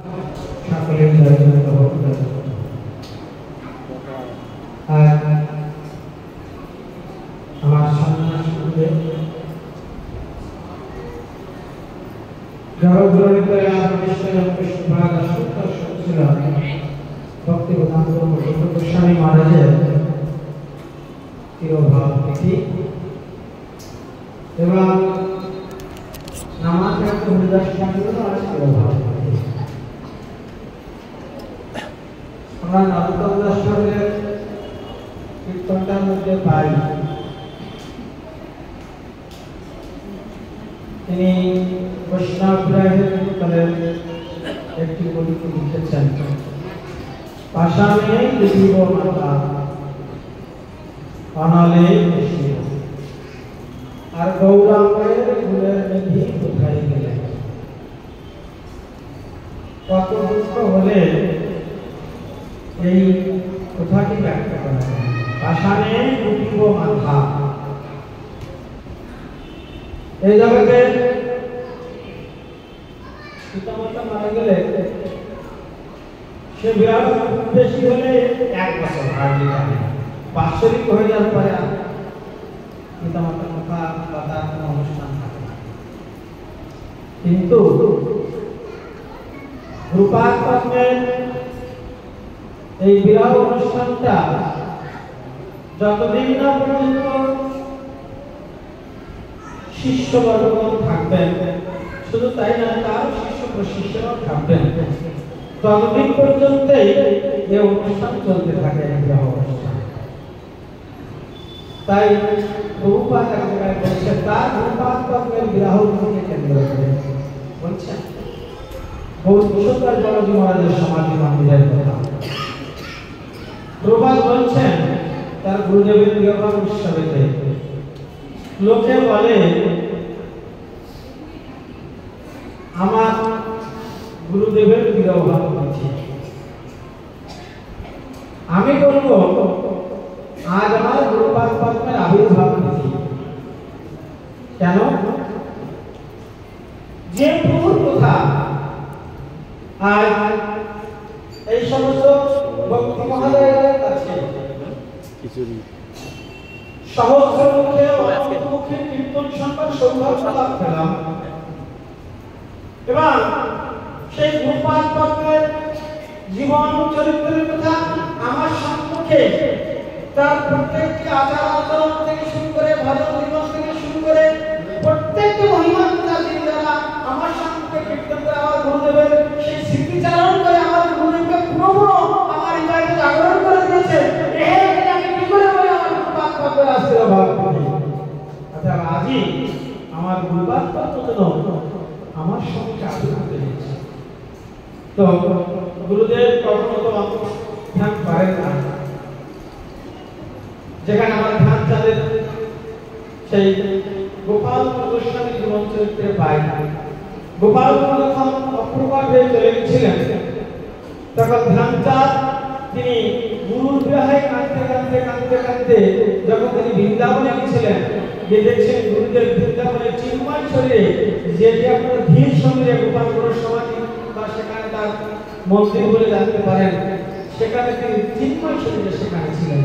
সকলের জন্য হোক। আর আমার সন্ন্যাস করবে জগৎ করে ভক্তি বেদান্ত গোস্বামী মহারাজের তিরোভাব তিথি এবং নামাজ হরিদাস ঠাকুরের আজ তিরোভাব তিথি। আমরা নরোত্তম দাস ঠাকুরের কীর্তনটার মধ্যে পাই তিনি বৈষ্ণবের একটি কবিতা লিখেছেন, পাষাণে দেখিব মাতা অনলে দেখিব, আর গৌরাঙ্গের ফুলের নিধি কোথায় গেলে। কত দুঃখ হলে এই কথাটি ব্যাখ্যা করা যায়, পাষাণে দেখিব মাথা। এই জগতে পিতামাতা মারা গেলে সে বিরাট বেশি হলে 1 বছর হার্ডলি থাকে, বাৎসরিক হয়ে যাওয়ার পরে পিতামাতার কথা বা তার কোনো অনুষ্ঠান থাকে না। কিন্তু রূপার পত্রের এই বিরাট অনুষ্ঠানটা যতদিন না পর্যন্ত শিষ্যবর্গগণ থাকবেন, শুধু তাই না তার শিষ্যরাও থাকবেন, ততদিন পর্যন্ত এই অনুষ্ঠান চলতে থাকে। বিবাহ অনুষ্ঠান তাই প্রভুপাদ এক জায়গায় বলছেন, তার রূপার পত্রের বিবাহ ভূমিকে কেন্দ্র করে বলছেন বলজি মহারাজের সমাধি মন্দিরের কথা। প্রভুপাদ বলছেন তার গুরুদেবের বিবাহ উৎসবেতে লোকে বলে আমার গুরুদেবের বিরোধান করছি, আমি বলবো আজ আমার গুরুপাদ পদ্মের আবির্ভাব তিথি। কেন? যে প্রভুর কথা আজ এই সমস্ত ভক্তি মহালয়ের কাছে সহস্রমুখে অনন্তমুখে কীর্তন শুনবার সৌভাগ্য লাভ পেলাম, এবং সেই গুরুপাদ পদ্মের জীবন চরিত্রের কথা আমার সম্মুখে তার প্রত্যেকটি আচার আচরণ থেকে শুরু করে ভজন দিবস থেকে শুরু করে প্রত্যেকটি মহিমার কথা তিনি যারা আমার সম্মুখে কীর্তন করে আমার গুরুদেবের সেই স্মৃতিচারণ করে আমার গুরুদেবকে পুনঃ আমার হৃদয়কে জাগরণ করে দিয়েছে। আমি কি করে বলি আমার গুরুপাদ পদ্মের আশীর্বাদ। আচ্ছা, আজই আমার গুরুপাদ পদ্ম আমার সঙ্গে আবির্ভূত হয়েছে। তো গুরুদেব কখনো তো ধ্যান করেন না, যেখানে আমার ধ্যান চাঁদের সেই গোপাল গোস্বামী জীবন চরিত্রে পাই। গোপাল যখন অপ্রকট হয়ে চলে গেছিলেন, তখন ধ্যান চাঁদ তিনি গুরুর বিবাহে কাঁদতে কাঁদতে কাঁদতে কাঁদতে যখন তিনি বৃন্দাবনে গেছিলেন, যে দেখছেন গুরুদেব বৃন্দাবনের চিন্ময় শরীরে, যেটি আপনারা ধীর সঙ্গে গোপাল গুরুর সমাধি বা সেখানে তার মন্দির বলে জানতে পারেন, সেখানে তিনি চিন্ময় শরীরে সেখানে ছিলেন।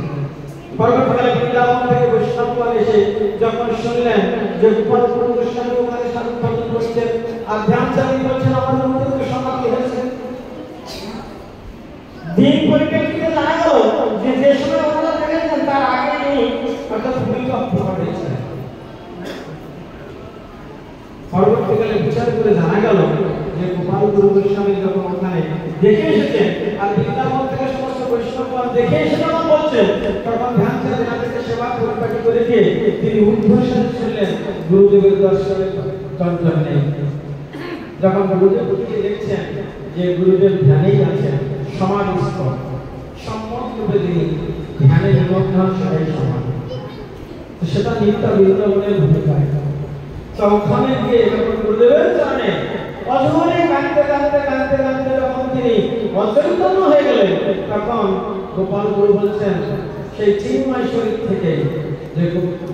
পরবর্তীকালে বৃন্দাবন থেকে বৈষ্ণবগণ এসে যখন শুনলেন যে গোপাল গুরু গোস্বামী ওখানে সাধন ভজন করছেন আর ধ্যান চালিয়ে বলছেন আমার মন্দিরে সমাধি হয়েছে, দিন পরিপ্রেক্ষিতে জানা গেল যে যে সময় ওনারা দেখেছেন তার আগে অর্থাৎ ভূমিকম্প ঘটেছে। পরবর্তীকালে বিচার করে জানা গেল যে গোপাল গুরু গোস্বামী যখন ওখানে দেখে এসেছেন আর বৃন্দাবন থেকে সমস্ত বৈষ্ণবগণ দেখে এসে যখন বলছেন, তখন ধ্যান চাঁদ এনাদেরকে সেবা পরিপাটি করে দিয়ে তিনি উদ্ধর্ষণ শুনলেন গুরুদেবের দর্শনের চঞ্চল নেই। যখন গুরুদেবকে দেখছেন যে গুরুদেব ধ্যানেই আছেন, সমাধিস্থ সম্মত রূপে তিনি ধ্যানে নিমগ্ন সবাই সমান, সেটা নিত্য বৃন্দাবনের ভূমিকায়। তো ওখানে গিয়ে যখন গুরুদেবের চরণে অঝরে কাঁদতে কাঁদতে কাঁদতে কাঁদতে যখন তিনি অচৈতন্য হয়ে গেলেন, তখন গোপাল গুরু বলছেন সেই চিন্ময় শরীর থেকে যে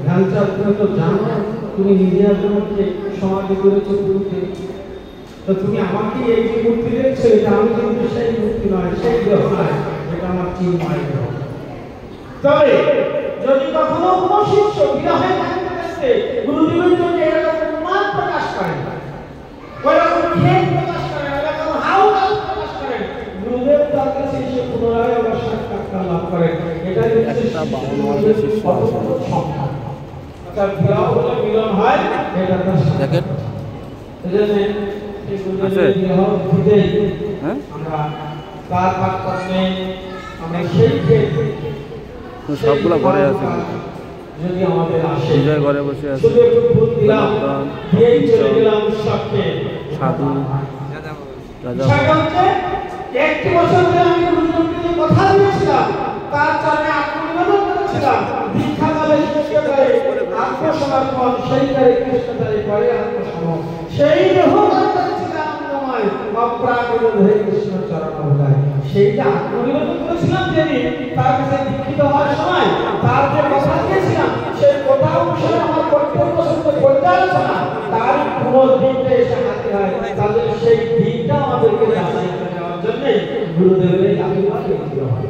ধ্যান চাঁদ, তুমি তো জানো তুমি নিজে আপনাকে সমাধি করেছো গুরুকে, তো তুমি আমাকে এই যে মূর্তি দেখছো, এটা আমি কিন্তু সেই মূর্তি নয়, সেই গ্রহ নয়, এটা আমার চিন্ময় গ্রহ। তবে যদি কখনো কোনো শিষ্য বিরহে থাকতে থাকতে গুরুদেবের জন্য এরকম উন্মাদ প্রকাশ করেন, ওইরকম খেদ প্রকাশ করেন, ওইরকম হাউকাল প্রকাশ করেন, গুরুদেব তার কাছে এসে পুনরায় আবার সাক্ষাৎকার লাভ করেন। এটাই হচ্ছে সংখ্যা। অর্থাৎ বিরহ হলে মিলন হয়, এটা দেখেন। এজন্য এই গুরুদেবের বিরহ হৃদয়ে আমরা তার পাঠ করতে আমরা সেই খেদ সবগুলো ঘরে আছে, যদি আমাদের আসে বিজয় ঘরে বসে আছে, সাধু রাজা। একটি বছর ধরে আমি গুরুদেবকে কথা দিয়েছিলাম, তার চরণে আত্মনিবেদন করেছিলাম, দীক্ষাকালে শিষ্যকালে আত্মসমর্পণ, সেই কালে কৃষ্ণকালে করে আত্মসমর্পণ, সেই দেহ করেছিলাম আনন্দময় অপ্রাকৃত ধরে কৃষ্ণ চরণ ভোগায়। সেই যে আত্মনিবেদন করেছিলাম যেদিন তার কাছে দীক্ষিত হওয়ার সময়, তার যে কথা দিয়েছিলাম সেই কথা অনুসারে আমার কর্তব্য সত্য পর্যালোচনা, তার পুনর্দিনটা এসে হাতে হয়। তাদের সেই দিনটা আমাদেরকে যাচাই করে নেওয়ার জন্যই গুরুদেবের এই আবির্ভাব হয়।